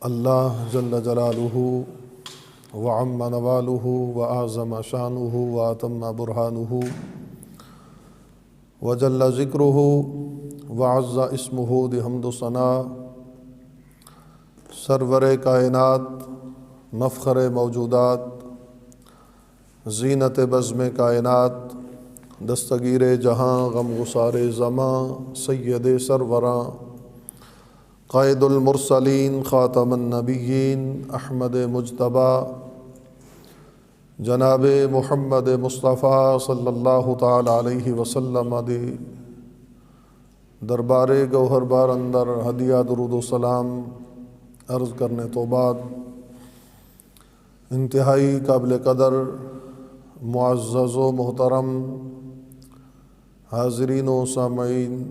اللہ جل جلالہ وعم نوالہ وأعظم شانہ وأتم برہانہ وجل ذکرہ وعز اسمہ بحمد و ثناء، سرور کائنات، مفخر موجودات، زینت بزم کائنات، دستگیر جہاں، غم گسار زماں، سید سروراں، قائد المرسلین، خاتم النبیین، احمد مجتبیٰ، جناب محمد مصطفیٰ صلی اللہ تعالی علیہ وسلم دی دربار گوہر بار اندر ہدیہ درود و سلام عرض کرنے تو بعد، انتہائی قابل قدر معزز و محترم حاضرین و سامعین،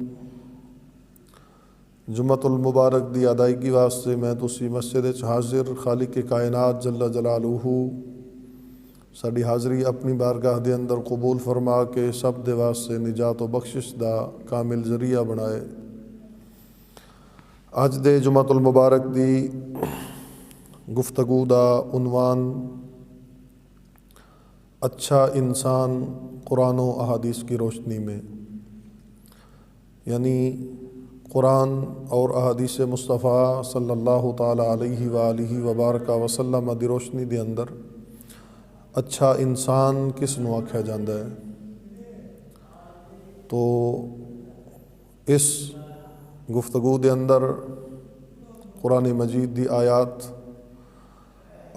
جمعۃ المبارک دی ادائیگی واسطے میں تسی مسجد حاضر خالق کائنات جل جلالہ ساڈی حاضری اپنی بارگاہ دے اندر قبول فرما کے سب دے واسطے نجات و بخشش دا کامل ذریعہ بنائے۔ اج دے جمعۃ المبارک دی گفتگو دا عنوان اچھا انسان قرآن و احادیث کی روشنی میں، یعنی قرآن اور احادیث مصطفیٰ صلی اللہ تعالی علیہ وآلہ وبارک وسلم دی روشنی دے اندر اچھا انسان کس نو آکھیا جاندا ہے۔ تو اس گفتگو دے اندر قرآن مجید دی آیات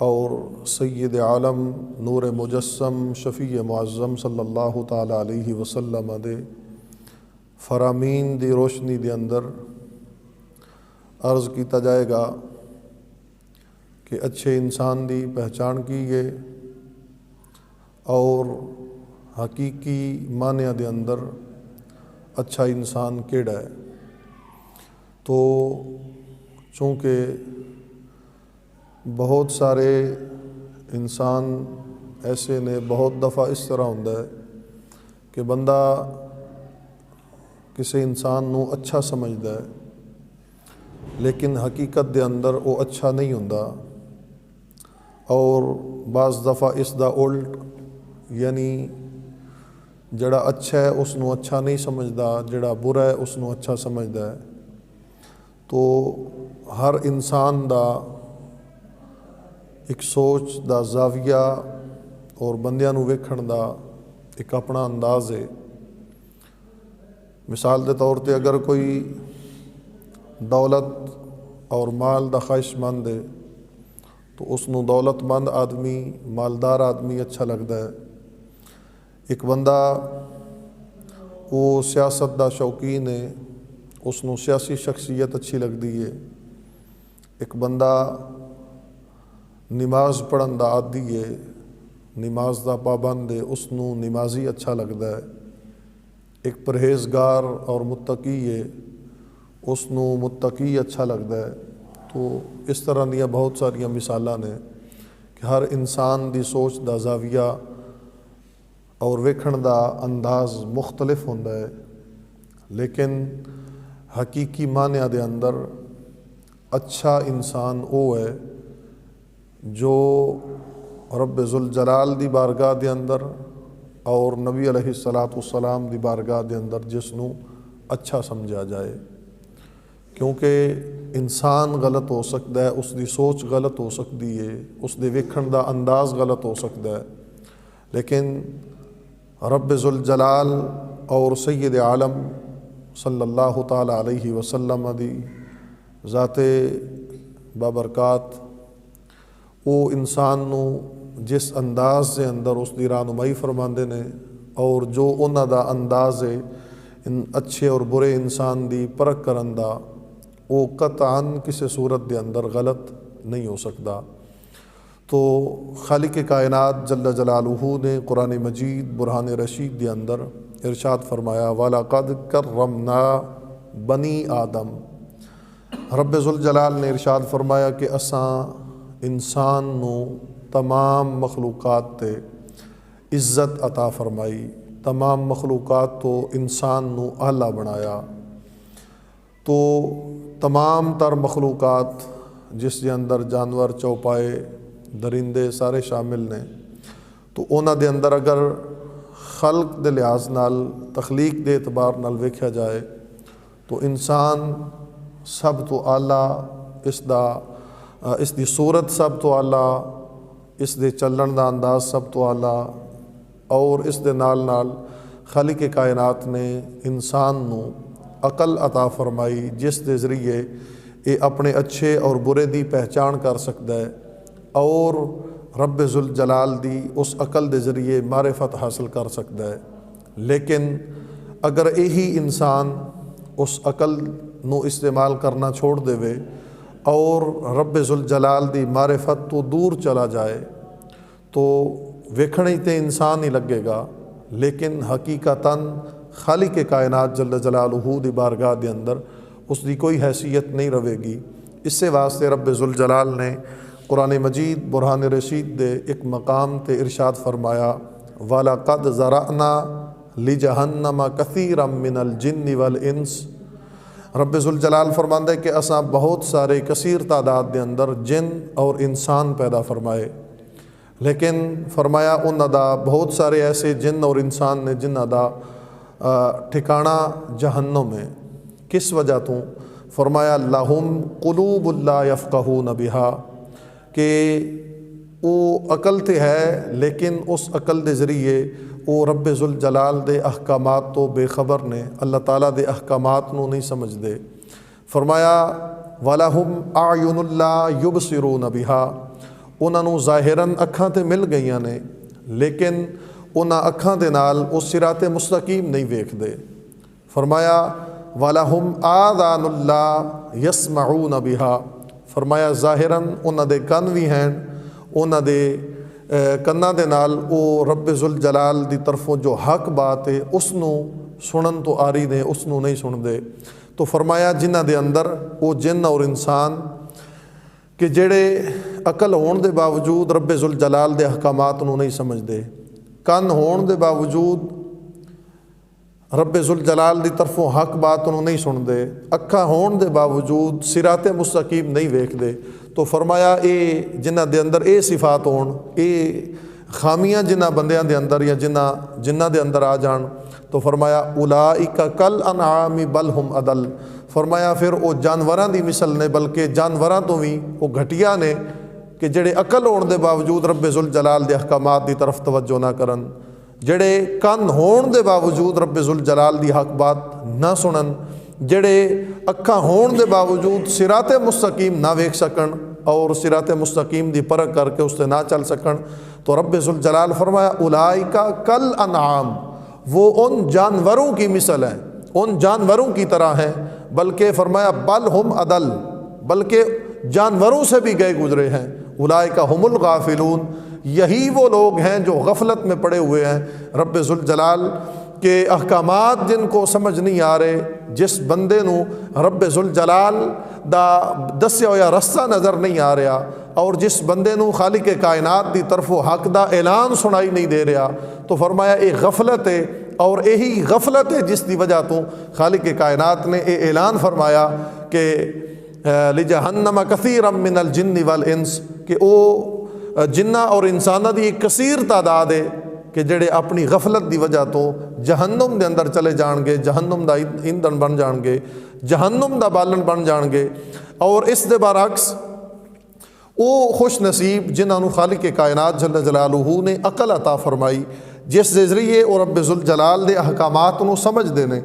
اور سید عالم نور مجسم شفیع معظم صلی اللہ تعالی علیہ وسلم دے فرامین دی روشنی دے اندر عرض کیتا جائے گا کہ اچھے انسان دی پہچان کی ہے اور حقیقی معنی دے اندر اچھا انسان کیڑا ہے۔ تو چونکہ بہت سارے انسان ایسے نے، بہت دفعہ اس طرح ہوندا ہے کہ بندہ کسی انسان نو اچھا سمجھدا ہے لیکن حقیقت دے اندر وہ اچھا نہیں ہوندا، اور بعض دفعہ اس دا الٹ، یعنی جڑا اچھا ہے اس نو اچھا نہیں سمجھدا، جڑا برا ہے اس نو اچھا سمجھدا ہے۔ تو ہر انسان دا ایک سوچ دا زاویہ اور بندیاں نو ویکھن دا ایک اپنا انداز ہے۔ مثال دے طور تے اگر کوئی دولت اور مال دا خواہش مند ہے تو اس نو دولت مند آدمی، مالدار آدمی اچھا لگتا ہے۔ ایک بندہ وہ سیاست دا شوقین ہے، اس نو سیاسی شخصیت اچھی لگتی ہے۔ ایک بندہ نماز پڑھن دا عادی ہے، نماز دا پابند ہے، اس نو نمازی اچھا لگتا ہے۔ ایک پرہیزگار اور متقی ہے، اس نو متقی اچھا لگتا ہے۔ تو اس طرح دیا بہت ساری مثالاں نے کہ ہر انسان دی سوچ دا زاویہ اور ویکھن دا انداز مختلف ہوندا ہے، لیکن حقیقی معنی دے اندر اچھا انسان وہ ہے جو رب ذوالجلال دی بارگاہ دے اندر اور نبی علیہ السلام دی بارگاہ دے اندر جس نو اچھا سمجھا جائے۔ کیونکہ انسان غلط ہو سکتا ہے، اس دی سوچ غلط ہو سکتی ہے، اس دے ویکھن دا انداز غلط ہو سکتا ہے، لیکن رب ذوالجلال اور سید عالم صلی اللہ تعالی علیہ وسلم دی ذات بابرکات وہ انسان نو جس انداز سے اندر اس دی رہنمائی فرماندے نے، اور جو انہاں دا انداز ہے ان اچھے اور برے انسان دی پرکھ کرن دا، وہ قطعاً کسی صورت دے اندر غلط نہیں ہو سکتا۔ تو خالق کائنات جل جلالہ نے قرآن مجید برہان رشید دے اندر ارشاد فرمایا وَلَقَدْ كَرَّمْنَا بنی آدم۔ رب ذوالجلال نے ارشاد فرمایا کہ اساں انسان نو تمام مخلوقات تے عزت عطا فرمائی، تمام مخلوقات تو انسان نو اعلیٰ بنایا۔ تو تمام تر مخلوقات جس کے اندر جانور چوپائے درندے سارے شامل نے، تو انہاں دے اندر اگر خلق دے لحاظ نال تخلیق دے اعتبار نال ویکھیا جائے تو انسان سب تو اعلیٰ، اس دی صورت سب تو اعلیٰ، اس دے چلن دا انداز سب تو اعلیٰ، اور اس دے نال نال خالق کائنات نے انسان نو عقل عطا فرمائی جس دے ذریعے یہ اپنے اچھے اور برے دی پہچان کر سکتا ہے، اور رب ذوالجلال دی اس عقل دے ذریعے معرفت حاصل کر سکتا ہے۔ لیکن اگر یہی انسان اس عقل نو استعمال کرنا چھوڑ دے وے اور رب ذوالجلال دی معرفت تو دور چلا جائے تو ویکھنے تے انسان ہی لگے گا، لیکن حقیقتاً خالق کائنات جل جلالہ دی بارگاہ دے اندر اس دی کوئی حیثیت نہیں رہے گی۔ اس سے واسطے رب ذوالجلال نے قرآن مجید برہان رشید دے ایک مقام تے ارشاد فرمایا، وَلَقَدْ ذَرَأْنَا لِجَهَنَّمَ كَثِيرًا مِّنَ الْجِنِّ وَالْإِنسِ۔ رب ذوالجلال فرماندہ ہے کہ اساں بہت سارے کثیر تعداد دے اندر جن اور انسان پیدا فرمائے، لیکن فرمایا انہاں دا بہت سارے ایسے جن اور انسان نے جنہاں دا ٹھکانہ جہنم ہے۔ کس وجہ تو؟ فرمایا لہم قلوب لا یفقہون بہا، کہ وہ عقل تے ہے لیکن اس عقل دے ذریعے وہ رب ذوالجلال دے احکامات تو بے خبر نے، اللہ تعالیٰ دے احکامات نو نہیں سمجھ دے۔ فرمایا وَلَهُمْ أَعْيُنُ لَا يُبْصِرُونَ بِهَا، انہاں نو ظاہراً اکھاں تے مل گئیاں نے لیکن انہاں اکھاں دے نال اس صراط مستقیم نہیں ویکھ دے۔ فرمایا وَلَهُمْ آذَانُ لَا يَسْمَعُونَ بِهَا، فرمایا ظاہراً انہاں دے کن بھی ہیں، انہاں دے کناں دے نال او رب ذوالجلال دی طرفوں جو حق بات ہے اس نو سنن تو آری نے، اس نو نہیں سن دے۔ تو فرمایا جنہ دے اندر وہ جن اور انسان کہ جڑے عقل ہون دے باوجود رب ذوالجلال دے احکامات نو نہیں سمجھ دے، کن ہون دے باوجود رب ذوالجلال دی طرفوں حق بات نو نہیں سن دے، اکھاں ہون دے باوجود صراط مستقیم نہیں ویکھ دے۔ تو فرمایا اے جنہ دے اندر اے صفات ہون، اے خامیاں جنہ بندیاں دے اندر یا جنہ دے اندر آ جان، تو فرمایا اولئک کل انعام بل ہم اضل، فرمایا پھر وہ جانوراں دی مثل نے، بلکہ جانوراں تو بھی وہ گھٹیا نے کہ جڑے عقل ہون دے باوجود رب ذوالجلال دے احکامات دی طرف توجہ نہ کرن، جڑے کن ہون دے باوجود رب ذوالجلال دی حق بات نہ سنن، جڑے اکھاں ہون دے باوجود صراط مستقیم نہ ویکھ سکن اور صراط مستقیم دی پرکھ کر کے اس تے نہ چل سکن، تو رب ذوالجلال فرمایا اولئک کل انعام، وہ ان جانوروں کی مثل ہیں، ان جانوروں کی طرح ہیں، بلکہ فرمایا بل ہم اضل، بلکہ جانوروں سے بھی گئے گزرے ہیں، اولئک ہم الغافلون، یہی وہ لوگ ہیں جو غفلت میں پڑے ہوئے ہیں۔ رب ذوالجلال کے احکامات جن کو سمجھ نہیں آ رہے، جس بندے نو رب ذوالجلال دا دسیا ہویا رستہ نظر نہیں آ رہا، اور جس بندے نو خالق کائنات دی طرف و حق دا اعلان سنائی نہیں دے رہا، تو فرمایا ایک غفلت ہے، اور یہی غفلت ہے جس دی وجہ تو خالق کائنات نے یہ اعلان فرمایا کہ لجہنم کثیرا من الجن والانس، کہ او جنہ اور انسانہ دی ایک کثیر تعداد ہے کہ جڑے اپنی غفلت دی وجہ تو جہنم دے اندر چلے جان گے، جہنم دا ایندھن بن جان گے، جہنم دا بالن بن جان گے۔ اور اس دے برعکس او خوش نصیب جنہاں نو خالق کائنات جل جلالہ نے عقل عطا فرمائی، جس دے ذریعے او رب ذوالجلال دے احکامات نو سمجھ دے نے،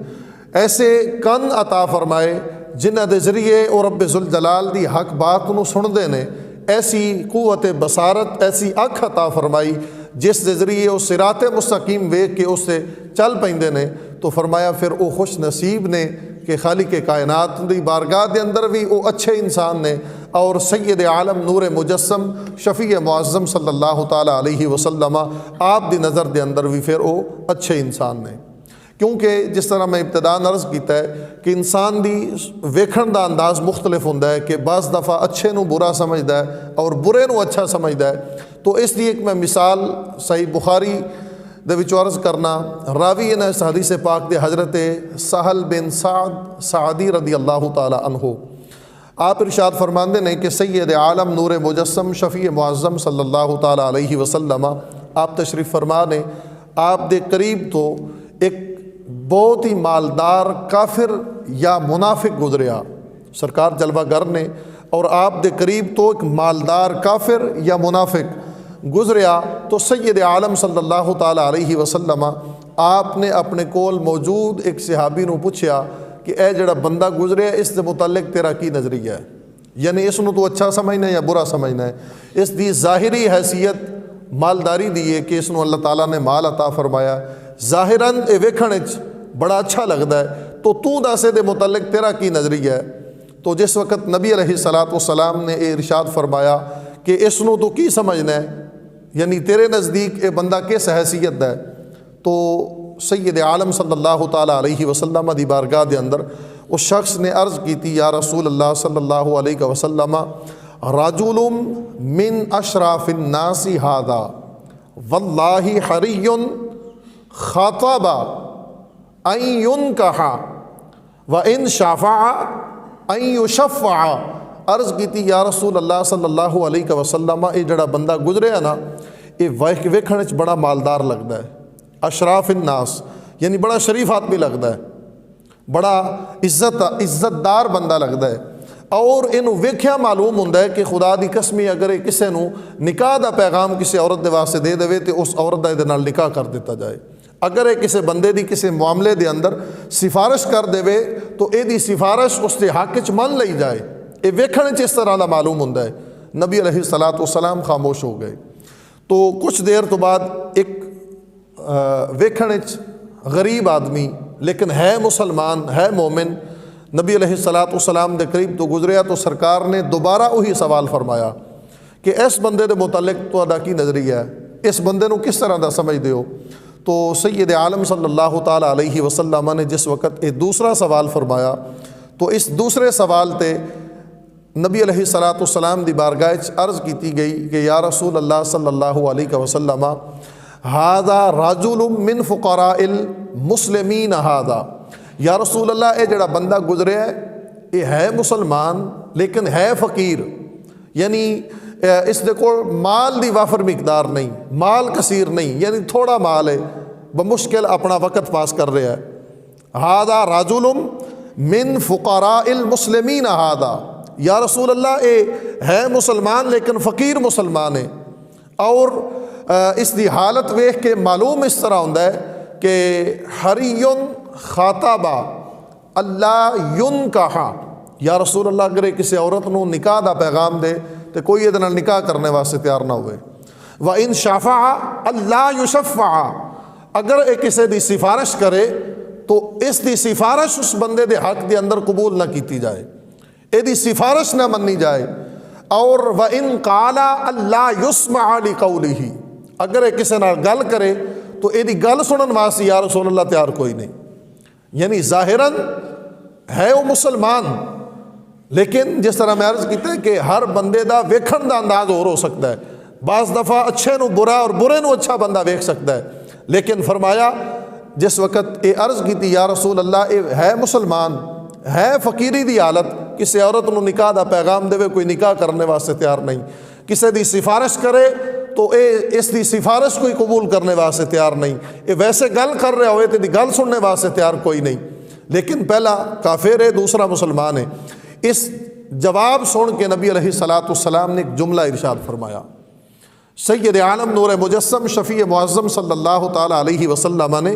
ایسے کن عطا فرمائے جنہ دے ذریعے او رب ذوالجلال دی حق بات نو سن دے نے، ایسی قوت بصارت، ایسی اکھ عطا فرمائی جس دے ذریعے وہ صراط مستقیم ویکھ کے اس سے چل پیندے نے۔ تو فرمایا پھر وہ خوش نصیب نے کہ خالق کائنات دی بارگاہ دے اندر بھی وہ اچھے انسان نے، اور سید عالم نور مجسم شفیع معظم صلی اللہ تعالیٰ علیہ وسلم آپ دی نظر دے اندر بھی پھر وہ اچھے انسان نے، کیونکہ جس طرح میں ابتداء عرض کیتا ہے کہ انسان دی ویکھن دا انداز مختلف ہوندا ہے، کہ بعض دفعہ اچھے نو برا سمجھدا ہے اور برے نو اچھا سمجھدا ہے۔ تو اس لیے ایک میں مثال صحیح بخاری دے وچ عرض کرنا، راوی نے اس حدیث پاک دے حضرت سہل بن سعد سعدی رضی اللہ تعالی عنہ، آپ ارشاد فرماندے نے کہ سید عالم نور مجسم شفیع معظم صلی اللہ تعالیٰ علیہ وسلم آپ تشریف فرما نے آپ دے قریب تو ایک بہت ہی مالدار کافر یا منافق گزریا. سرکار جلوہ گر نے اور آپ دے قریب تو ایک مالدار کافر یا منافق گزریا تو سید عالم صلی اللہ تعالیٰ علیہ وسلم آپ نے اپنے کول موجود ایک صحابی نو پوچھیا کہ اے جڑا بندہ گزریا اس سے متعلق تیرا کی نظریہ ہے؟ یعنی اس نو تو اچھا سمجھنا ہے یا برا سمجھنا ہے؟ اس دی ظاہری حیثیت مالداری دی ہے کہ اس نو اللہ تعالیٰ نے مال عطا فرمایا، ظاہراً اے ویکھن وچ بڑا اچھا لگدا ہے، تو دس دے متعلق تیرا کی نظریہ ہے؟ تو جس وقت نبی علیہ السلام نے اے ارشاد فرمایا کہ اس نو تو کی سمجھنا ہے، یعنی تیرے نزدیک اے بندہ کس حیثیت ہے، تو سید عالم صلی اللہ تعالیٰ علیہ وسلم دی بارگاہ دے اندر اس شخص نے عرض کی تھی یا رسول اللہ صلی اللہ علیہ وسلم رجل من اشراف الناس ھذا واللہ حری خطب ان ينکح وان شفع ان یشفع. عرض کی تھی یا رسول اللہ صلی اللہ علیہ وسلم یہ جڑا بندہ گزرے ہے نا یہ ویکھن وچ بڑا مالدار لگتا ہے، اشراف الناس یعنی بڑا شریف آدمی لگتا ہے، بڑا عزت دار بندہ لگتا ہے، اور انہوں ویکھیا معلوم ہوتا ہے کہ خدا دی قسمی اگر کسی نو نکاح دا پیغام کسی عورت دے واسطے دے دے تو اس عورت دا دے نال نکاح کر دیتا جائے. اگر یہ کسی بندے دی کسی معاملے دے اندر سفارش کر دے تو اے دی سفارش اس دے حق وچ من لئی جائے. یہ ویکھن وچ اس طرح دا معلوم ہوتا ہے. نبی علیہ السلام خاموش ہو گئے. تو کچھ دیر تو بعد ایک ویکھن وچ غریب آدمی لیکن ہے مسلمان ہے مومن نبی علیہ السلام دے قریب تو گزریا تو سرکار نے دوبارہ وہی سوال فرمایا کہ اس بندے دے متعلق تہاڈا کی نظریہ ہے، اس بندے نو کس طرح دا سمجھدے ہو؟ تو سید عالم صلی اللہ تعالیٰ علیہ وسلم نے جس وقت یہ دوسرا سوال فرمایا تو اس دوسرے سوال تے نبی علیہ السلام دی بارگاہ عرض کیتی گئی کہ یا رسول اللہ صلی اللہ علیہ وسلم ھذا رجل من فقراء المسلمین ھذا. یا رسول اللہ اے جڑا بندہ گزریا ہے یہ ہے مسلمان لیکن ہے فقیر، یعنی اس دے کول مال دی وافر مقدار نہیں، مال کثیر نہیں، یعنی تھوڑا مال ہے، بمشکل اپنا وقت پاس کر رہا ہے. ھذا رجل من فقراء المسلمین ھذا. یا رسول اللہ اے ہے مسلمان لیکن فقیر مسلمان ہے، اور اس دی حالت ویکھ کے معلوم اس طرح ہوتا ہے کہ حری خاطب اللہ ینکح. یا رسول اللہ اگر کسی عورت نو نکاح دا پیغام دے تو کوئی یہ نکاح کرنے واسطے تیار نہ ہوئے. وَإِن شَفَعَ اللہ یشفع. اگر یہ کسی دی سفارش کرے تو اس دی سفارش اس بندے دے حق دے اندر قبول نہ کیتی جائے، یہ دی سفارش نہ منی جائے. اور وَإِن قَالَ اللہ یسمع لِقَوْلِهِ. اگر یہ کسی نال گل کرے تو یہ دی گل سنن واسطے یا رسول اللہ تیار کوئی نہیں. یعنی ظاہراً ہے وہ مسلمان لیکن جس طرح میں عرض کیتا ہے کہ ہر بندے دا ویکھن دا انداز اور ہو سکتا ہے، بعض دفعہ اچھے نو برا اور برے نو اچھا بندہ ویکھ سکتا ہے. لیکن فرمایا جس وقت یہ عرض کیتی یا رسول اللہ یہ ہے مسلمان ہے فقیری دی حالت، کسی عورت نو نکاح دا پیغام دے کوئی نکاح کرنے واسطے تیار نہیں، کسی دی سفارش کرے تو اس دی سفارش کوئی قبول کرنے واسطے تیار نہیں، یہ ویسے گل کر رہا ہوئے تو دی گل سننے واسطے تیار کوئی نہیں. لیکن پہلا کافر ہے دوسرا مسلمان ہے. اس جواب سن کے نبی علیہ السلام نے ایک جملہ ارشاد فرمایا. سید عالم نور مجسم شفیع معظم صلی اللہ تعالیٰ علیہ وسلم نے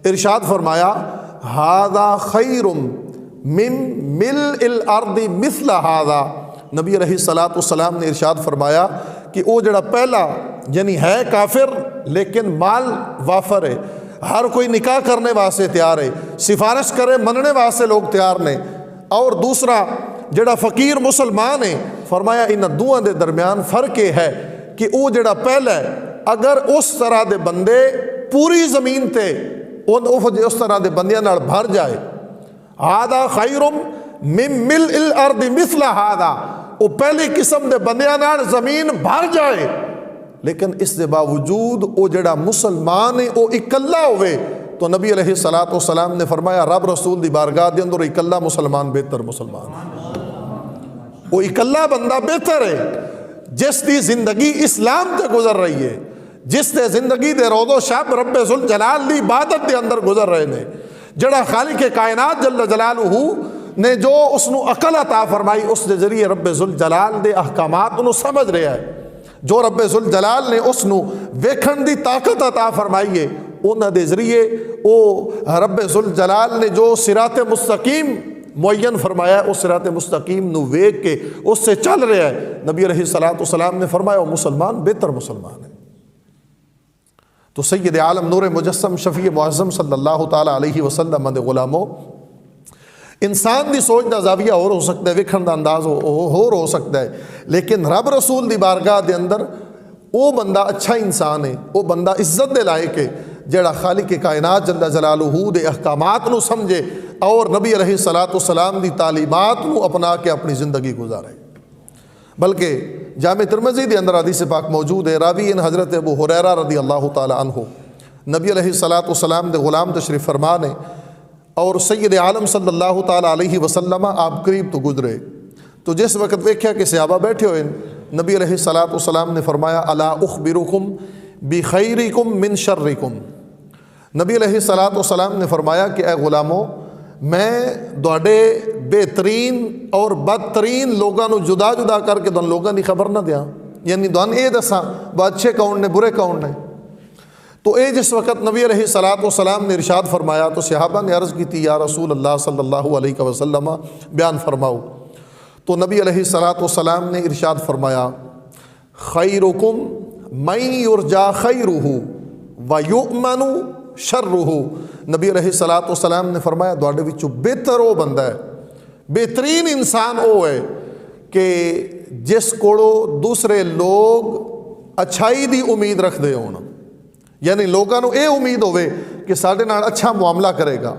ارشاد فرمایا ھذا خیر من ملء الارض مثل ھذا. نبی علیہ السلام نے ارشاد فرمایا کہ وہ جڑا پہلا یعنی ہے کافر لیکن مال وافر ہے، ہر کوئی نکاح کرنے واسطے تیار ہے، سفارش کرے مننے واسطے لوگ تیار نے، اور دوسرا جڑا فقیر مسلمان ہے فرمایا ان دونوں دے درمیان فرق یہ ہے کہ وہ جڑا پہلا ہے اگر اس طرح دے بندے پوری زمین تے اس طرح دے بندیاں نال بھر جائے ھذا خیر من ملء الارض مثل ھذا، وہ پہلی قسم دے بندیاں نال زمین بھر جائے لیکن اس دے باوجود وہ جڑا مسلمان ہے وہ اکلا ہوئے تو نبی علیہ السلام نے فرمایا رب رسول دی بارگاہ دے اندر اکلا مسلمان بہتر مسلمان. وہ اکلا بندہ بہتر ہے جس دی زندگی اسلام تے گزر رہی ہے، جس دے زندگی دے روز و شب رب ذوالجلال دی عبادت دے اندر گزر رہے نے، جڑا خالق کائنات جل جلالہ نے جو اس نو عقل عطا فرمائی اس دے ذریعے رب ذوالجلال دے احکامات نو سمجھ رہا ہے، جو رب ذوالجلال نے اس نو ویکھن دی طاقت عطا فرمائی ہے، انہاں دے ذریعے او رب ذوالجلال نے جو صراط مستقیم معین فرمایا ہے، اس صراط مستقیم نو ویکھ کے اس سے چل رہا ہے۔ نبی علیہ الصلوۃ والسلام نے فرمایا وہ مسلمان بہتر مسلمان ہے۔ تو سید عالم نور مجسم شفیع معظم صلی اللہ تعالیٰ علیہ وسلم دے غلاموں، انسان دی سوچ دا زاویہ اور ہو سکتا ہے، ویکھن دا انداز اور ہو سکتا ہے، لیکن رب رسول دی بارگاہ دے اندر وہ بندہ اچھا انسان ہے، وہ بندہ عزت دے لائق ہے جڑا خالق کائنات جل جلالہ دے احکامات نو سمجھے اور نبی علیہ الصلوۃ والسلام دی تعلیمات نو اپنا کے اپنی زندگی گزارے۔ بلکہ جامع ترمذی دے اندر حدیث پاک موجود ہے، راوی ان حضرت ابو ہریرہ رضی اللہ تعالی عنہ، نبی علیہ الصلوۃ والسلام دے غلام تشریف فرما نے اور سید عالم صلی اللہ تعالی علیہ وسلم آپ قریب تو گزرے، تو جس وقت دیکھا کہ صحابہ بیٹھے ہوئے، نبی علیہ الصلوۃ والسلام نے فرمایا الا اخبرکم بخیرکم من شرکم، نبی علیہ الصلوۃ والسلام نے فرمایا کہ اے غلاموں، میں دوڑے بہترین اور بدترین لوگوں نو جدا جدا کر کے دون لوگوں کی خبر نہ دیاں، یعنی دون اے دساں وہ اچھے کون نے برے کون نے۔ تو اے جس وقت نبی علیہ الصلوۃ والسلام نے ارشاد فرمایا تو صحابہ نے عرض کی تھی یا رسول اللہ صلی اللہ علیہ وسلم بیان فرماؤ، تو نبی علیہ الصلوۃ والسلام نے ارشاد فرمایا خیرکم من یرجا خیرہ ویؤمن شرہ، نبی علیہ الصلوۃ والسلام نے فرمایا دوڑے وچوں بہتر وہ بندہ ہے، بہترین انسان وہ ہے کہ جس کو دوسرے لوگ اچھائی دی امید رکھ دے ہون، یعنی لوگوں اے امید ہوئے کہ ساڈے نال اچھا معاملہ کرے گا،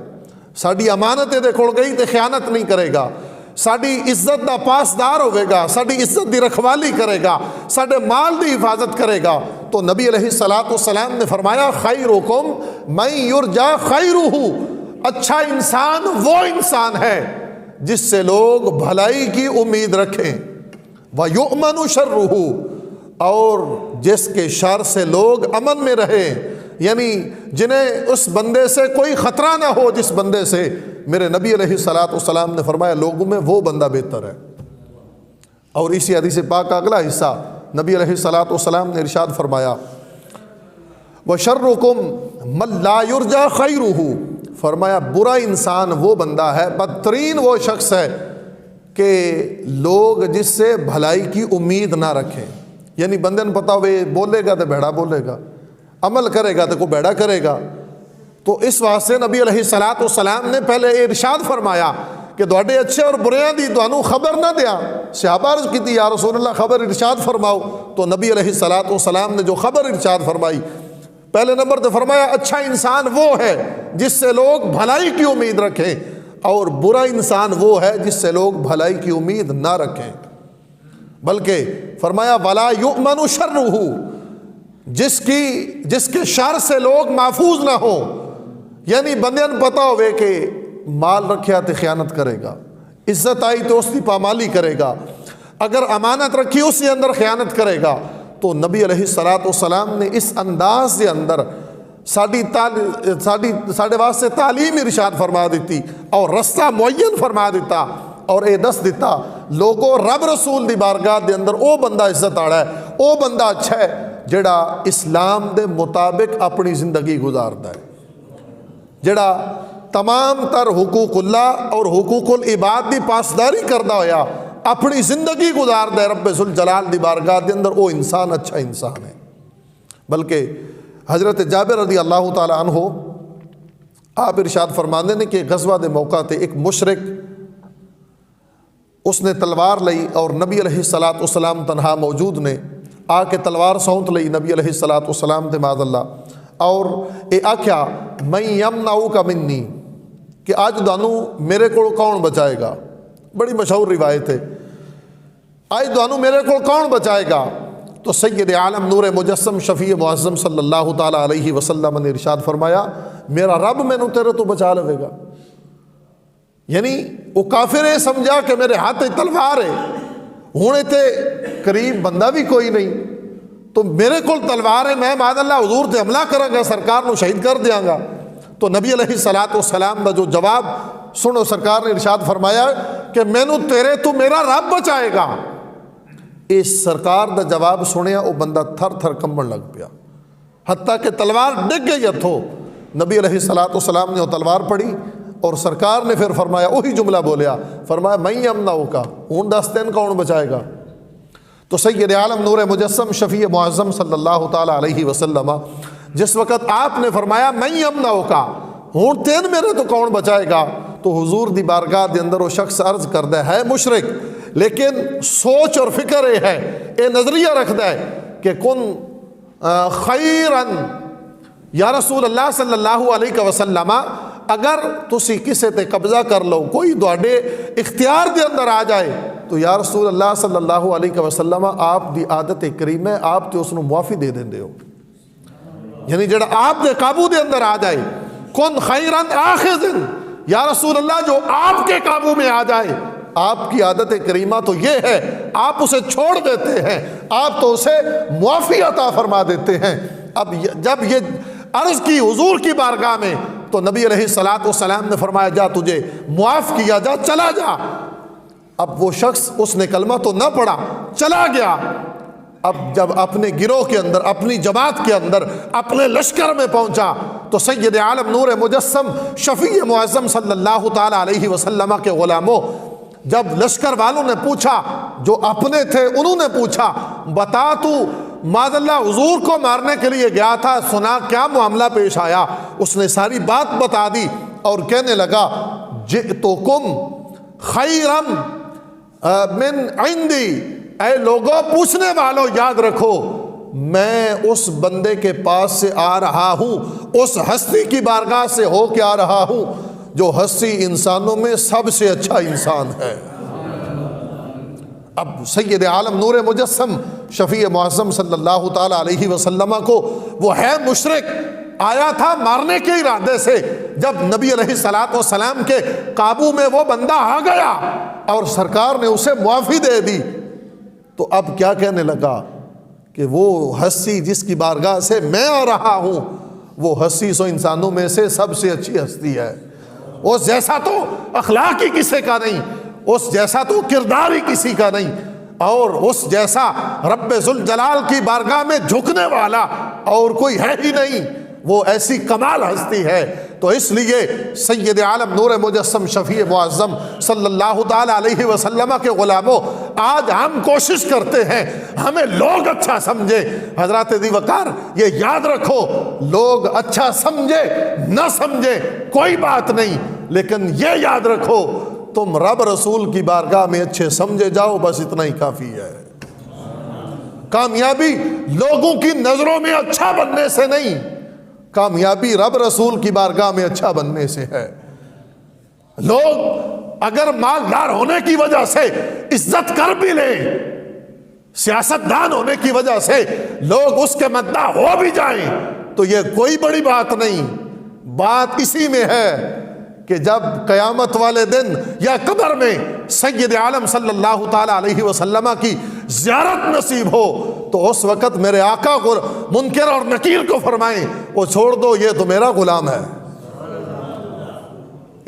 ساڈی امانت دے کول گئی تے خیانت نہیں کرے گا، ساڈی عزت دا پاسدار ہوئے گا، ساڈی عزت دی رکھوالی کرے گا، ساڈے مال دی حفاظت کرے گا۔ تو نبی علیہ الصلوۃ والسلام نے فرمایا خیرکم من یرجا خیرہ، اچھا انسان وہ انسان ہے جس سے لوگ بھلائی کی امید رکھیں، ویؤمن شرہ، اور جس کے شر سے لوگ امن میں رہیں، یعنی جنہیں اس بندے سے کوئی خطرہ نہ ہو، جس بندے سے میرے نبی علیہ الصلوۃ والسلام نے فرمایا لوگوں میں وہ بندہ بہتر ہے۔ اور اسی حدیث پاک کا اگلا حصہ نبی علیہ الصلوۃ والسلام نے ارشاد فرمایا وَشَرُّكُمْ مَن لَا يُرْجَى خَيْرُهُ، فرمایا برا انسان وہ بندہ ہے، بدترین وہ شخص ہے کہ لوگ جس سے بھلائی کی امید نہ رکھیں، یعنی بندے نے پتا ہوئے بولے گا تو بھیڑا بولے گا، عمل کرے گا تو کوئی بھیڑا کرے گا۔ تو اس واسطے نبی علیہ الصلوۃ والسلام نے پہلے ارشاد فرمایا کہ دوڑے اچھے اور بریاں دی دوانو خبر نہ دیا۔ صحابہ عرض کی تھی یا رسول اللہ خبر ارشاد فرماؤ، تو نبی علیہ الصلوۃ والسلام نے جو خبر ارشاد فرمائی، پہلے نمبر تو فرمایا اچھا انسان وہ ہے جس سے لوگ بھلائی کی امید رکھیں، اور برا انسان وہ ہے جس سے لوگ بھلائی کی امید نہ رکھیں، بلکہ فرمایا ولا یؤمن شرہ، جس کے شر سے لوگ محفوظ نہ ہوں، یعنی بندے نے پتا ہوئے کہ مال رکھیا تو خیانت کرے گا، عزت آئی تو اس کی پامالی کرے گا، اگر امانت رکھی اس کے اندر خیانت کرے گا۔ تو نبی علیہ الصلوۃ والسلام نے اس انداز کے اندر ساڈے واسطے تعلیم ارشاد فرما دیتی اور رستہ معین فرما دیتا اور اے دس دیتا لوگوں رب رسول دی بارگاہ دے اندر او بندہ عزت آڑا ہے، او بندہ اچھا ہے جڑا اسلام دے مطابق اپنی زندگی گزارتا ہے، جڑا تمام تر حقوق اللہ اور حقوق العباد دی پاسداری کردہ ہویا اپنی زندگی گزارتا ہے رب ذوالجلال دی بارگاہ دے اندر، وہ انسان اچھا انسان ہے۔ بلکہ حضرت جابر رضی اللہ تعالی عنہ آپ ارشاد فرماندے نے کہ غزوہ دے موقع تے ایک مشرک اس نے تلوار لئی اور نبی علیہ الصلوۃ والسلام تنہا موجود نے آ کے تلوار سونت لئی نبی علیہ الصلوۃ والسلام تے معاذ اللہ، اور اے آکھیا من یمنعک منی، کہ آج دانو میرے کو کون بچائے گا، بڑی مشہور روایت ہے، آج دانو میرے کو کون بچائے گا؟ تو سید عالم نور مجسم شفیع معظم صلی اللہ تعالی علیہ وسلم نے ارشاد فرمایا میرا رب مینوں تیرے تو بچا لے گا، یعنی وہ کافر ہے سمجھا کہ میرے ہاتھ تلوار ہے، ہوں اتنے قریب بندہ بھی کوئی نہیں، تو میرے کو تلوار ہے، میں معاذ اللہ حضور تے حملہ کراں گا، سرکار نو شہید کر دیاں گا۔ تو نبی علیہ الصلوۃ والسلام کا جو جواب سنو، سرکار نے ارشاد فرمایا کہ مینوں تیرے تو میرا رب بچائے گا۔ اس سرکار دا جواب سنیا وہ بندہ تھر تھر کمبن لگ پیا، حتیٰ کہ تلوار ڈگ گئی ہتھوں۔ نبی علیہ الصلوۃ والسلام نے وہ تلوار پڑھی اور سرکار نے پھر فرمایا، وہی جملہ بولیا، فرمایا میں یمنعک، ہوں دس دن کون بچائے گا؟ تو سید عالم نور مجسم شفیع معظم صلی اللہ تعالیٰ علیہ وسلم جس وقت آپ نے فرمایا میں یمنعک، ہوں تین میرے تو کون بچائے گا، تو حضور دی بارگاہ دے اندر وہ شخص عرض کردہ ہے مشرک، لیکن سوچ اور فکر یہ ہے، یہ نظریہ رکھتا ہے کہ کن خیرن یا رسول اللہ صلی اللہ علیہ وسلم، اگر تسی کسے تے قبضہ کر لو، کوئی دوڑے اختیار دے اندر آ جائے، تو یا رسول اللہ صلی اللہ علیہ وسلم آپ دی عادت کریم ہے، آپ تے اس نو معافی دے دیں ہو، یعنی جڑا آپ دے قابو دے اندر آ جائے، کن خیرن آخذن، یا رسول اللہ جو آپ کے قابو میں آ جائے، آپ کی عادت کریمہ تو یہ ہے آپ اسے چھوڑ دیتے ہیں، آپ تو اسے معافی عطا فرما دیتے ہیں۔ اب جب یہ عرض کی حضور کی بارگاہ میں، تو نبی علیہ الصلوۃ والسلام نے فرمایا جا تجھے معاف کیا، جا چلا جا۔ اب وہ شخص اس نے کلمہ تو نہ پڑھا، چلا گیا۔ اب جب اپنے گروہ کے اندر، اپنی جماعت کے اندر، اپنے لشکر میں پہنچا، تو سید عالم نور مجسم شفیع معظم صلی اللہ تعالیٰ علیہ وسلم کے غلاموں، جب لشکر والوں نے پوچھا، جو اپنے تھے انہوں نے پوچھا، بتا تو معاذ اللہ حضور کو مارنے کے لیے گیا تھا، سنا کیا معاملہ پیش آیا؟ اس نے ساری بات بتا دی اور کہنے لگا جئتکم خیرم من عندی، اے لوگوں پوچھنے والوں یاد رکھو، میں اس بندے کے پاس سے آ رہا ہوں، اس ہستی کی بارگاہ سے ہو کے آ رہا ہوں جو ہستی انسانوں میں سب سے اچھا انسان ہے۔ اب سید عالم نور مجسم شفیع معظم صلی اللہ تعالیٰ علیہ وسلم کو، وہ ہے مشرک، آیا تھا مارنے کے ارادے سے، جب نبی علیہ الصلوۃ والسلام کے قابو میں وہ بندہ آ گیا اور سرکار نے اسے معافی دے دی، تو اب کیا کہنے لگا کہ وہ ہستی جس کی بارگاہ سے میں آ رہا ہوں، وہ ہستی سو انسانوں میں سے سب سے اچھی ہستی ہے، اس جیسا تو اخلاق ہی کسی کا نہیں، اس جیسا تو کردار ہی کسی کا نہیں، اور اس جیسا رب ذوالجلال کی بارگاہ میں جھکنے والا اور کوئی ہے ہی نہیں، وہ ایسی کمال ہستی ہے۔ تو اس لیے سید عالم نور مجسم شفیع معظم صلی اللہ تعالیٰ علیہ وسلم کے غلاموں، آج ہم کوشش کرتے ہیں ہمیں لوگ اچھا سمجھے۔ حضرات ذی وقار یہ یاد رکھو، لوگ اچھا سمجھے نہ سمجھے کوئی بات نہیں، لیکن یہ یاد رکھو تم رب رسول کی بارگاہ میں اچھے سمجھے جاؤ، بس اتنا ہی کافی ہے۔ کامیابی لوگوں کی نظروں میں اچھا بننے سے نہیں، کامیابی رب رسول کی بارگاہ میں اچھا بننے سے ہے۔ لوگ اگر مالدار ہونے کی وجہ سے عزت کر بھی لیں، سیاست دان ہونے کی وجہ سے لوگ اس کے مداح ہو بھی جائیں، تو یہ کوئی بڑی بات نہیں۔ بات اسی میں ہے کہ جب قیامت والے دن یا قبر میں سید عالم صلی اللہ تعالیٰ علیہ وسلم کی زیارت نصیب ہو، تو اس وقت میرے آقا کو منکر اور نکیر کو فرمائیں وہ چھوڑ دو، یہ تو میرا غلام ہے،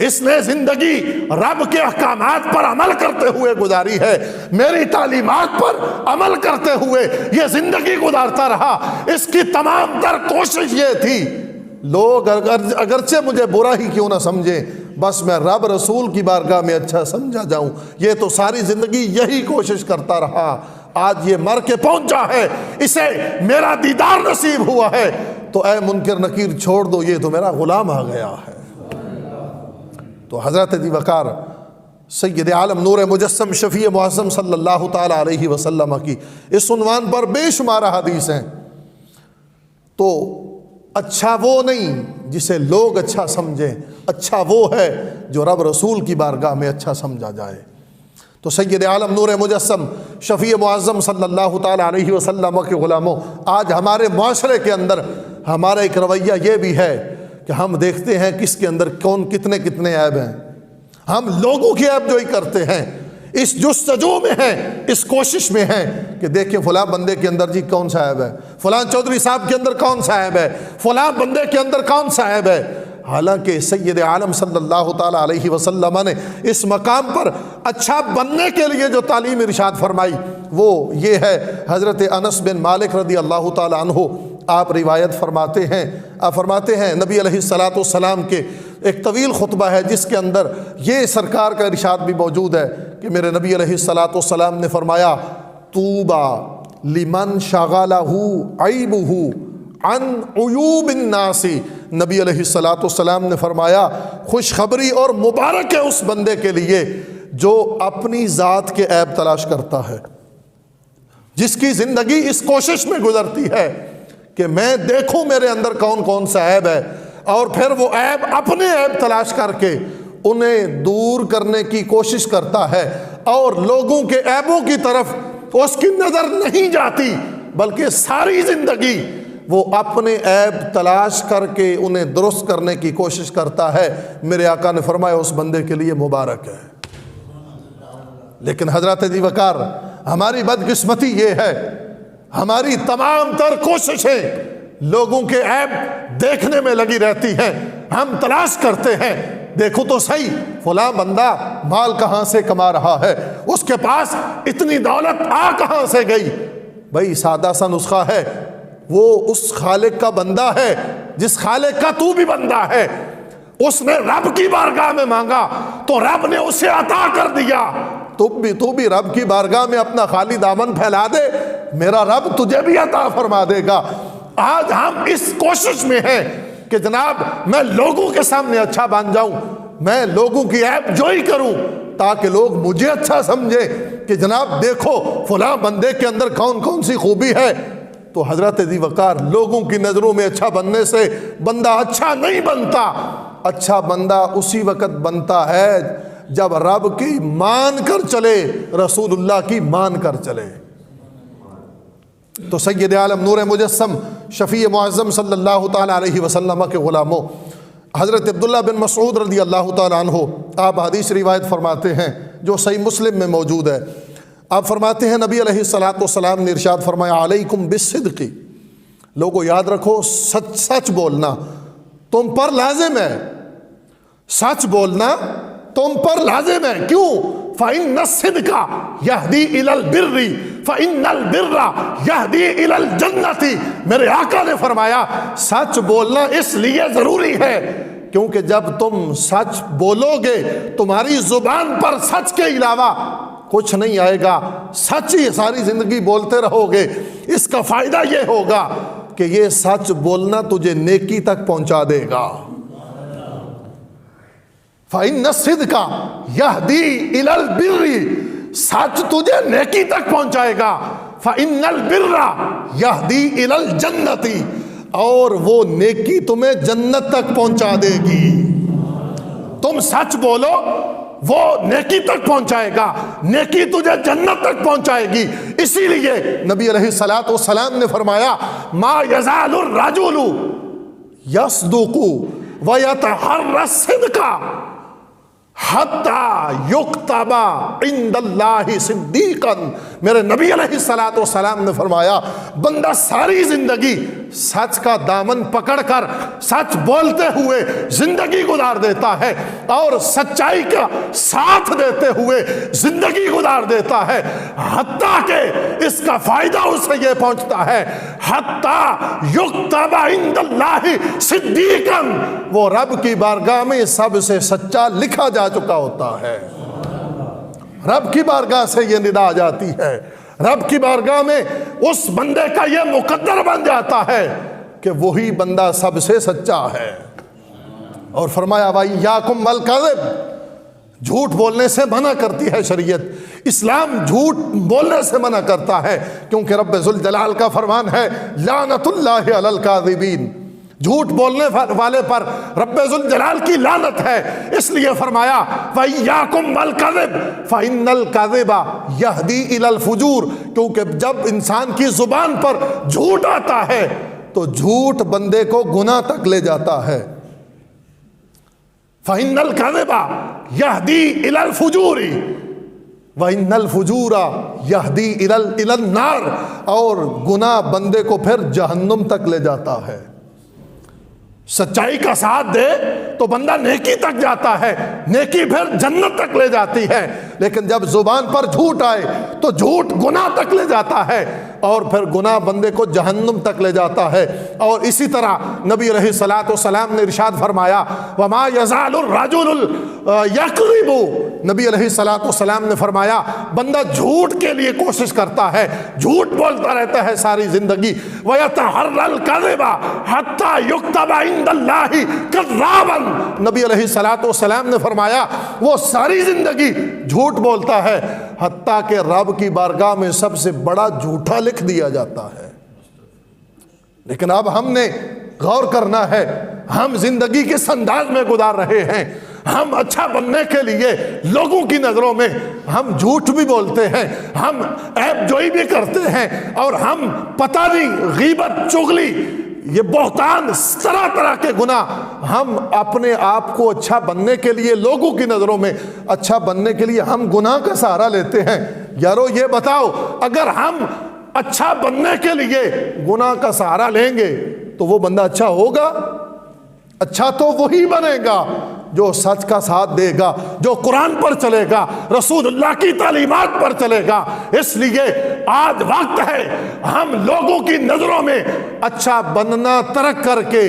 اس نے زندگی رب کے احکامات پر عمل کرتے ہوئے گزاری ہے، میری تعلیمات پر عمل کرتے ہوئے یہ زندگی گزارتا رہا، اس کی تمام تر کوشش یہ تھی لوگ اگرچہ مجھے برا ہی کیوں نہ سمجھیں، بس میں رب رسول کی بارگاہ میں اچھا سمجھا جاؤں، یہ تو ساری زندگی یہی کوشش کرتا رہا، آج یہ مر کے پہنچا ہے، اسے میرا دیدار نصیب ہوا ہے، تو اے منکر نکیر چھوڑ دو، یہ تو میرا غلام آ گیا ہے۔ تو حضرت ذی وقار سید عالم نور مجسم شفیع معظم صلی اللہ تعالیٰ علیہ وسلم کی اس عنوان پر بے شمار حدیث ہیں۔ تو اچھا وہ نہیں جسے لوگ اچھا سمجھیں، اچھا وہ ہے جو رب رسول کی بارگاہ میں اچھا سمجھا جائے۔ تو سید عالم نور مجسم شفیع معظم صلی اللہ تعالیٰ علیہ وسلم کے غلاموں، آج ہمارے معاشرے کے اندر ہمارا ایک رویہ یہ بھی ہے کہ ہم دیکھتے ہیں کس کے اندر کون کتنے عیب ہیں، ہم لوگوں کی عیب جوئی کرتے ہیں، اس جستجو میں ہیں، اس کوشش میں ہیں کہ دیکھیں فلاں بندے کے اندر جی کون سا عیب ہے، فلاں چودھری صاحب کے اندر کون سا عیب ہے، فلاں بندے کے اندر کون سا عیب ہے۔ حالانکہ سید عالم صلی اللہ تعالیٰ علیہ وسلم نے اس مقام پر اچھا بننے کے لیے جو تعلیم ارشاد فرمائی وہ یہ ہے۔ حضرت انس بن مالک رضی اللہ تعالیٰ عنہ آپ روایت فرماتے ہیں نبی علیہ الصلاۃ والسلام کے ایک طویل خطبہ ہے جس کے اندر یہ سرکار کا ارشاد بھی موجود ہے کہ میرے نبی علیہ الصلاۃ والسلام نے فرمایا طوبیٰ لمن شغلہ عیبہ عن عیوب الناس۔ نبی علیہ الصلاۃ والسلام نے فرمایا خوشخبری اور مبارک ہے اس بندے کے لیے جو اپنی ذات کے عیب تلاش کرتا ہے، جس کی زندگی اس کوشش میں گزرتی ہے کہ میں دیکھوں میرے اندر کون کون سا عیب ہے، اور پھر وہ عیب اپنے عیب تلاش کر کے انہیں دور کرنے کی کوشش کرتا ہے، اور لوگوں کے عیبوں کی طرف اس کی نظر نہیں جاتی بلکہ ساری زندگی وہ اپنے عیب تلاش کر کے انہیں درست کرنے کی کوشش کرتا ہے۔ میرے آقا نے فرمایا اس بندے کے لیے مبارک ہے۔ لیکن حضرت ذی وقار ہماری بدقسمتی یہ ہے، ہماری تمام تر کوششیں لوگوں کے عیب دیکھنے میں لگی رہتی ہیں۔ ہم تلاش کرتے ہیں دیکھو تو صحیح فلاں بندہ مال کہاں سے کما رہا ہے، اس کے پاس اتنی دولت کہاں سے گئی۔ بھائی سادہ سا نسخہ ہے، وہ اس خالق کا بندہ ہے جس خالق کا تو بھی بندہ ہے۔ اس نے رب کی بارگاہ میں مانگا تو رب نے اسے عطا کر دیا۔ تو بھی رب کی بارگاہ میں اپنا خالی دامن پھیلا دے، میرا رب تجھے بھی عطا فرما دے گا۔ آج ہم اس کوشش میں ہیں کہ جناب میں لوگوں کے سامنے اچھا بن جاؤں، میں لوگوں کی عیب جوئی کروں تاکہ لوگ مجھے اچھا سمجھے کہ جناب دیکھو فلاں بندے کے اندر کون کون سی خوبی ہے۔ تو حضرت ذی وقار لوگوں کی نظروں میں اچھا بننے سے بندہ اچھا نہیں بنتا۔ اچھا بندہ اسی وقت بنتا ہے جب رب کی مان کر چلے، رسول اللہ کی مان کر چلے۔ تو سید عالم نور مجسم شفیع معظم صلی اللہ تعالیٰ علیہ وسلم کے غلاموں حضرت عبداللہ بن مسعود رضی اللہ تعالیٰ عنہ آپ حدیث روایت فرماتے ہیں جو صحیح مسلم میں موجود ہے۔ آپ فرماتے ہیں نبی علیہ الصلاۃ والسلام نے ارشاد فرمایا علیکم بالصدق، لوگوں یاد رکھو سچ بولنا تم پر لازم ہے، سچ بولنا تم پر لازم ہے۔ کیوں؟ فَإِنَّ الصِّدْقَ يَهْدِي إِلَى الْبِرِّ فَإِنَّ الْبِرَّ يَهْدِي إِلَى الْجَنَّةِ۔ میرے آقا نے فرمایا سچ بولنا اس لیے ضروری ہے کیونکہ جب تم سچ بولو گے تمہاری زبان پر سچ کے علاوہ کچھ نہیں آئے گا، سچ ہی ساری زندگی بولتے رہو گے۔ اس کا فائدہ یہ ہوگا کہ یہ سچ بولنا تجھے نیکی تک پہنچا دے گا۔ فَإِنَّ الصِّدْقَ يَهْدِي إِلَى الْبِرِّ، سچ تجھے نیکی تک پہنچائے گا۔ فَإِنَّ الْبِرَّ يَهْدِي إِلَى الْجَنَّةِ، اور وہ نیکی تمہیں جنت تک پہنچا دے گی۔ تم سچ بولو وہ نیکی تک پہنچائے گا، نیکی تجھے جنت تک پہنچائے گی۔ اسی لیے نبی علیہ الصلاۃ والسلام نے فرمایا ما یزال الرجل یصدق ویتحری الصدق حتی یکتب عند اللہ صدیقا۔ میرے نبی علیہ الصلاۃ والسلام نے فرمایا بندہ ساری زندگی سچ کا دامن پکڑ کر سچ بولتے ہوئے زندگی گزار دیتا ہے، اور سچائی کا ساتھ دیتے ہوئے زندگی گزار دیتا ہے، حتیٰ کہ اس کا فائدہ اسے یہ پہنچتا ہے حتی یکتب عند اللہ صدیقا، وہ رب کی بارگاہ میں سب سے سچا لکھا جا چکا ہوتا ہے۔ رب کی بارگاہ سے یہ ندا آ جاتی ہے، رب کی بارگاہ میں اس بندے کا یہ مقدر بن جاتا ہے کہ وہی بندہ سب سے سچا ہے۔ اور فرمایا وَإِيَّاكُمْ وَالْكَذِبَ، جھوٹ بولنے سے منع کرتی ہے شریعت، اسلام جھوٹ بولنے سے منع کرتا ہے، کیونکہ رب ذوالجلال کا فرمان ہے لعنت اللہ علی الکاذبین، جھوٹ بولنے والے پر رب ذوالجلال کی لعنت ہے۔ اس لیے فرمایا وَإِيَّاكُمْ وَالْكَذِبَ فَإِنَّ الْكَذِبَ يَهْدِي إِلَى الْفُجُورِ، کیونکہ جب انسان کی زبان پر جھوٹ آتا ہے تو جھوٹ بندے کو گناہ تک لے جاتا ہے۔ فَإِنَّ الْكَذِبَ يَهْدِي إِلَى الْفُجُورِ، وَإِنَّ الْفُجُورَ يَهْدِي إِلَى النَّارِ، اور گناہ بندے کو پھر جہنم تک لے جاتا ہے۔ سچائی کا ساتھ دے تو بندہ نیکی تک جاتا ہے، نیکی پھر جنت تک لے جاتی ہے، لیکن جب زبان پر جھوٹ آئے تو جھوٹ گناہ تک لے جاتا ہے، اور پھر گناہ بندے کو جہنم تک لے جاتا ہے۔ اور اسی طرح نبی علیہ الصلوۃ والسلام نے ارشاد فرمایا وَمَا يَزَالُ الرَّجُلُ يَكْذِبُ، نبی علیہ الصلوۃ والسلام نے فرمایا بندہ جھوٹ کے لیے کوشش کرتا ہے، جھوٹ بولتا رہتا ہے ساری زندگی، وَيَتَحَرَّى الْكَذِبَ حَتَّى يُكْتَبَ عِندَ اللَّهِ كَذَّابًا، نبی علیہ الصلوۃ والسلام نے فرمایا وہ ساری زندگی جھوٹ بولتا ہے حتیٰ کہ رب کی بارگاہ میں سب سے بڑا جھوٹا لکھ دیا جاتا ہے۔ لیکن اب ہم نے غور کرنا ہے، ہم زندگی کس انداز میں گزار رہے ہیں۔ ہم اچھا بننے کے لیے لوگوں کی نظروں میں ہم جھوٹ بھی بولتے ہیں، ہم عیب جوئی بھی کرتے ہیں، اور ہم پتہ نہیں غیبت، چغلی، یہ بہتان، طرح طرح کے گناہ، ہم اپنے آپ کو اچھا بننے کے لیے، لوگوں کی نظروں میں اچھا بننے کے لیے ہم گناہ کا سہارا لیتے ہیں۔ یارو یہ بتاؤ، اگر ہم اچھا بننے کے لیے گناہ کا سہارا لیں گے تو وہ بندہ اچھا ہوگا؟ اچھا تو وہی بنے گا جو سچ کا ساتھ دے گا، جو قرآن پر چلے گا، رسول اللہ کی تعلیمات پر چلے گا۔ اس لیے آج وقت ہے ہم لوگوں کی نظروں میں اچھا بننا ترک کر کے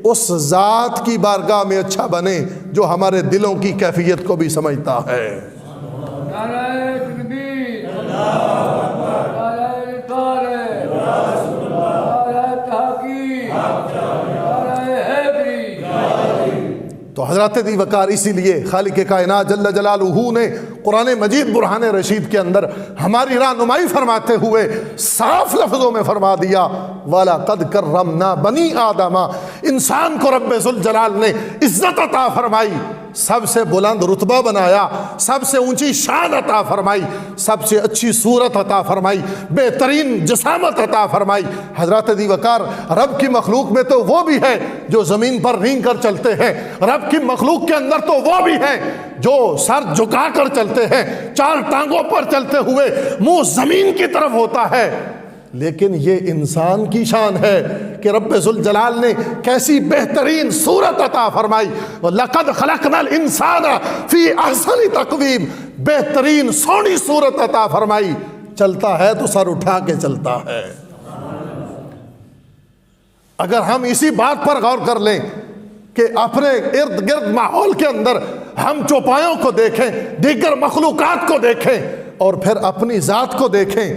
اس ذات کی بارگاہ میں اچھا بنے جو ہمارے دلوں کی کیفیت کو بھی سمجھتا ہے۔ نعرہ تکبیر، نعرہ رسالت، نعرہ تحقیق، نعرہ حیدری۔ تو حضرات دی وقار اسی لیے خالق کائنات جل جلالہ نے قرآن مجید برہان رشید کے اندر ہماری رہنمائی فرماتے ہوئے صاف لفظوں میں فرما دیا وَلَقَدْ كَرَّمْنَا بَنِي آدَمَ، انسان کو رب ذوالجلال نے عزت عطا فرمائی، سب سے بلند رتبہ بنایا، سب سے اونچی شان عطا فرمائی، سب سے اچھی صورت عطا فرمائی، بہترین جسامت عطا فرمائی۔ حضرات دی وقار رب کی مخلوق میں تو وہ بھی ہے جو زمین پر رینگ کر چلتے ہیں، رب کی مخلوق کے اندر تو وہ بھی ہیں جو سر جھکا کر چلتے ہیں، چار ٹانگوں پر چلتے ہوئے منہ زمین کی طرف ہوتا ہے، لیکن یہ انسان کی شان ہے کہ رب ذوالجلال نے کیسی بہترین صورت عطا فرمائی۔ لَقَدْ خَلَقْنَا الْإِنسَانَ فِي أَحْسَنِ تَقْوِيمٍ، بہترین سونی صورت عطا فرمائی، چلتا ہے تو سر اٹھا کے چلتا ہے۔ اگر ہم اسی بات پر غور کر لیں کہ اپنے ارد گرد ماحول کے اندر ہم چوپایوں کو دیکھیں، دیگر مخلوقات کو دیکھیں، اور پھر اپنی ذات کو دیکھیں،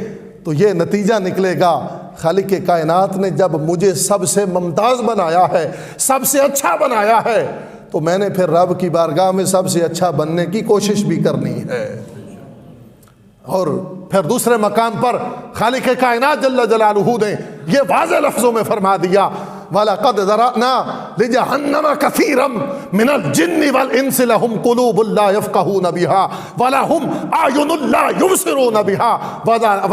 تو یہ نتیجہ نکلے گا خالق کائنات نے جب مجھے سب سے ممتاز بنایا ہے، سب سے اچھا بنایا ہے، تو میں نے پھر رب کی بارگاہ میں سب سے اچھا بننے کی کوشش بھی کرنی ہے۔ اور پھر دوسرے مقام پر خالق کائنات جل جلالہ نے یہ واضح لفظوں میں فرما دیا وَلَقَدْ ذَرَأْنَا لِجَهَنَّمَ كَثِيرًا مِنَ الْجِنِّ وَالْإِنسِ لَهُمْ قُلُوبٌ لَا يَفْقَهُونَ بِهَا وَلَهُمْ أَعْيُنٌ لَا يُبْصِرُونَ بِهَا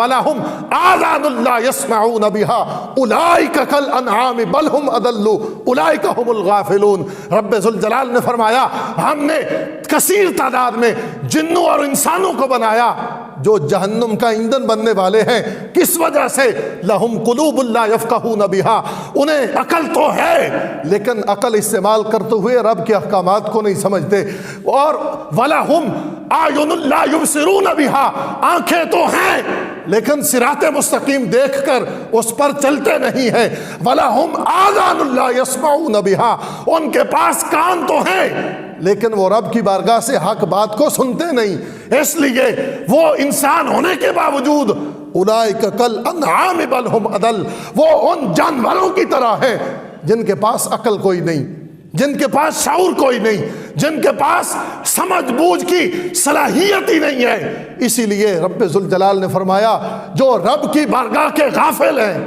وَلَهُمْ آذَانٌ لَا يَسْمَعُونَ بِهَا أُولَئِكَ كَالْأَنْعَامِ بَلْ هُمْ أَضَلُّ أُولَئِكَ هُمُ الْغَافِلُونَ۔ رب ذوالجلال نے فرمایا ہم نے کثیر تعداد میں جنوں اور انسانوں کو بنایا جو جہنم کا ایندھن بننے والے ہیں۔ کس وجہ سے؟ لہم قلوب لا یفقہون بہا، انہیں عقل تو ہے لیکن عقل استعمال کرتے ہوئے رب کے احکامات کو نہیں سمجھتے، اور وَلَهُمْ أَعْيُنٌ لَا يُبْصِرُونَ بِهَا، آنکھیں تو ہیں لیکن صراط مستقیم دیکھ کر اس پر چلتے نہیں ہیں۔ وَلَهُمْ آذَانٌ لَا يَسْمَعُونَ بِهَا، ان کے پاس کان تو ہیں لیکن وہ رب کی بارگاہ سے حق بات کو سنتے نہیں، اس لیے وہ انسان ہونے کے باوجود اولئک کالانعام بل ہم اضل، وہ ان جانوروں کی طرح ہیں جن کے پاس عقل کوئی نہیں، جن کے پاس شعور کوئی نہیں، جن کے پاس سمجھ بوجھ کی صلاحیت ہی نہیں ہے۔ اسی لیے رب ذوالجلال نے فرمایا جو رب کی بارگاہ کے غافل ہیں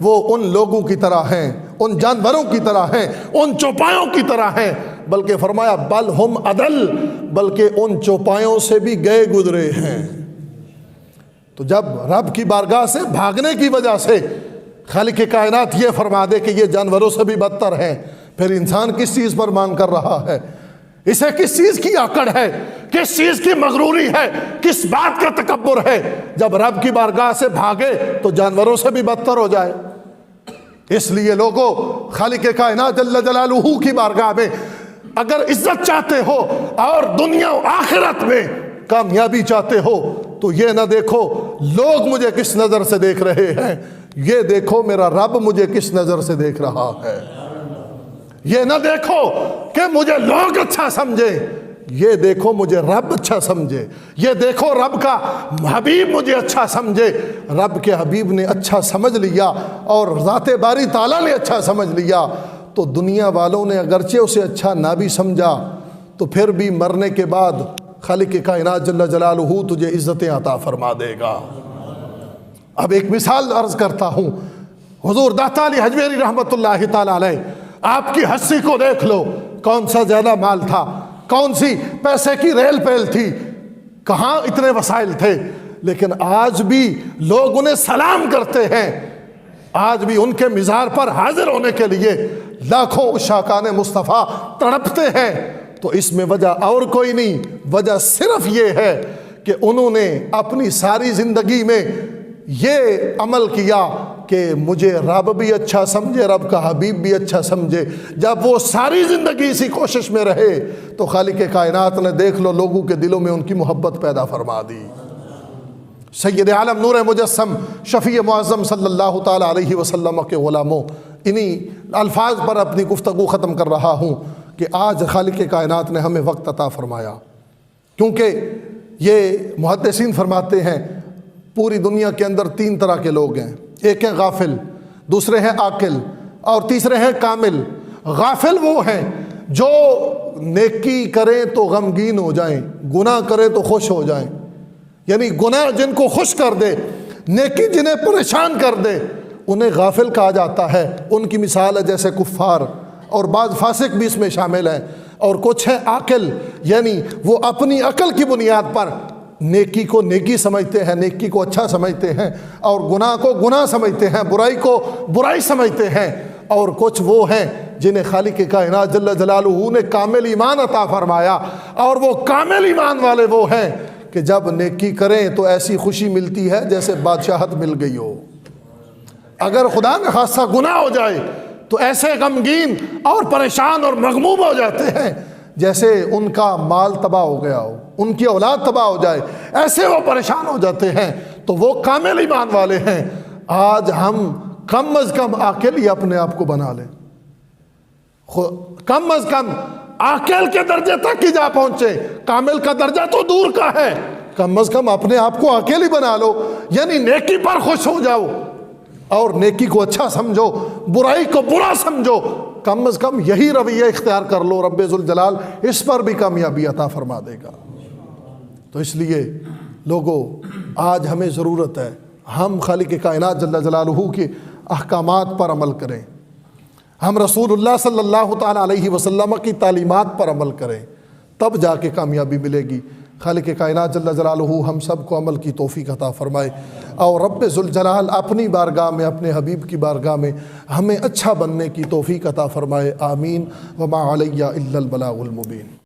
وہ ان لوگوں کی طرح ہیں، ان جانوروں کی طرح ہیں، ان چوپایوں کی طرح ہیں، بلکہ فرمایا بل ہم اضل، بلکہ ان چوپایوں سے بھی گئے گزرے ہیں۔ تو جب رب کی بارگاہ سے بھاگنے کی وجہ سے خالق کائنات یہ فرما دے کہ یہ جانوروں سے بھی بدتر ہیں، پھر انسان کس چیز پر مان کر رہا ہے؟ اسے کس چیز کی آکڑ ہے، کس چیز کی مغروری ہے، کس بات کا تکبر ہے؟ جب رب کی بارگاہ سے بھاگے تو جانوروں سے بھی بدتر ہو جائے۔ اس لیے لوگوں، خالق کائنات جل جلالہ کی بارگاہ میں اگر عزت چاہتے ہو اور دنیا و آخرت میں کامیابی چاہتے ہو تو یہ نہ دیکھو لوگ مجھے کس نظر سے دیکھ رہے ہیں، یہ دیکھو میرا رب مجھے کس نظر سے دیکھ رہا ہے۔ یہ نہ دیکھو کہ مجھے لوگ اچھا سمجھے، یہ دیکھو مجھے رب اچھا سمجھے، یہ دیکھو رب کا حبیب مجھے اچھا سمجھے۔ رب کے حبیب نے اچھا سمجھ لیا اور ذات باری تعالیٰ نے اچھا سمجھ لیا تو دنیا والوں نے اگرچہ اسے اچھا نہ بھی سمجھا تو پھر بھی مرنے کے بعد خالق کائنات جل جلالہ تجھے عزتیں عطا فرما دے گا۔ اب ایک مثال عرض کرتا ہوں، حضور داتا علی حجویری رحمۃ اللہ تعالی علیہ، آپ کی ہستی کو دیکھ لو، کون سا زیادہ مال تھا، کون سی پیسے کی ریل پیل تھی، کہاں اتنے وسائل تھے، لیکن آج بھی لوگ انہیں سلام کرتے ہیں، آج بھی ان کے مزار پر حاضر ہونے کے لیے لاکھوں عشاقان مصطفیٰ تڑپتے ہیں۔ تو اس میں وجہ اور کوئی نہیں، وجہ صرف یہ ہے کہ انہوں نے اپنی ساری زندگی میں یہ عمل کیا کہ مجھے رب بھی اچھا سمجھے، رب کا حبیب بھی اچھا سمجھے۔ جب وہ ساری زندگی اسی کوشش میں رہے تو خالق کائنات نے دیکھ لو لوگوں کے دلوں میں ان کی محبت پیدا فرما دی۔ سید عالم نور مجسم شفیع معظم صلی اللہ تعالی علیہ وسلم کے غلاموں، انہی الفاظ پر اپنی گفتگو ختم کر رہا ہوں کہ آج خالق کائنات نے ہمیں وقت عطا فرمایا، کیونکہ یہ محدثین فرماتے ہیں پوری دنیا کے اندر تین طرح کے لوگ ہیں، ایک ہیں غافل، دوسرے ہیں عاقل اور تیسرے ہیں کامل۔ غافل وہ ہیں جو نیکی کریں تو غمگین ہو جائیں، گناہ کریں تو خوش ہو جائیں، یعنی گناہ جن کو خوش کر دے، نیکی جنہیں پریشان کر دے، انہیں غافل کہا جاتا ہے۔ ان کی مثال ہے جیسے کفار، اور بعض فاسق بھی اس میں شامل ہیں، اور کچھ ہیں عاقل، یعنی وہ اپنی عقل کی بنیاد پر نیکی کو نیکی سمجھتے ہیں، نیکی کو اچھا سمجھتے ہیں، اور گناہ کو گناہ سمجھتے ہیں، برائی کو برائی سمجھتے ہیں۔ اور کچھ وہ ہیں جنہیں خالق کائنات جل جلالہ نے کامل ایمان عطا فرمایا، اور وہ کامل ایمان والے وہ ہیں کہ جب نیکی کریں تو ایسی خوشی ملتی ہے جیسے بادشاہت مل گئی ہو، اگر خدا نہ خواستہ گناہ ہو جائے تو ایسے غمگین اور پریشان اور مغموم ہو جاتے ہیں جیسے ان کا مال تباہ ہو گیا ہو، ان کی اولاد تباہ ہو جائے، ایسے وہ پریشان ہو جاتے ہیں۔ تو وہ کامل ایمان والے ہیں۔ آج ہم کم از کم عاقل ہی اپنے آپ کو بنا لیں، کم از کم عاقل کے درجے تک ہی جا پہنچے، کامل کا درجہ تو دور کا ہے، کم از کم اپنے آپ کو عاقل ہی بنا لو، یعنی نیکی پر خوش ہو جاؤ اور نیکی کو اچھا سمجھو، برائی کو برا سمجھو، کم از کم یہی رویہ اختیار کر لو، رب ذوالجلال اس پر بھی کامیابی عطا فرما دے گا۔ تو اس لیے لوگوں، آج ہمیں ضرورت ہے ہم خالق کائنات جل جلالہ کے احکامات پر عمل کریں، ہم رسول اللہ صلی اللہ تعالی علیہ وسلم کی تعلیمات پر عمل کریں، تب جا کے کامیابی ملے گی۔ خالق کائنات جل جلالہ ہم سب کو عمل کی توفیق عطا فرمائے، اور رب ذوالجلال اپنی بارگاہ میں، اپنے حبیب کی بارگاہ میں ہمیں اچھا بننے کی توفیق عطا فرمائے۔ آمین۔ وما علیہ الا البلاغ المبین۔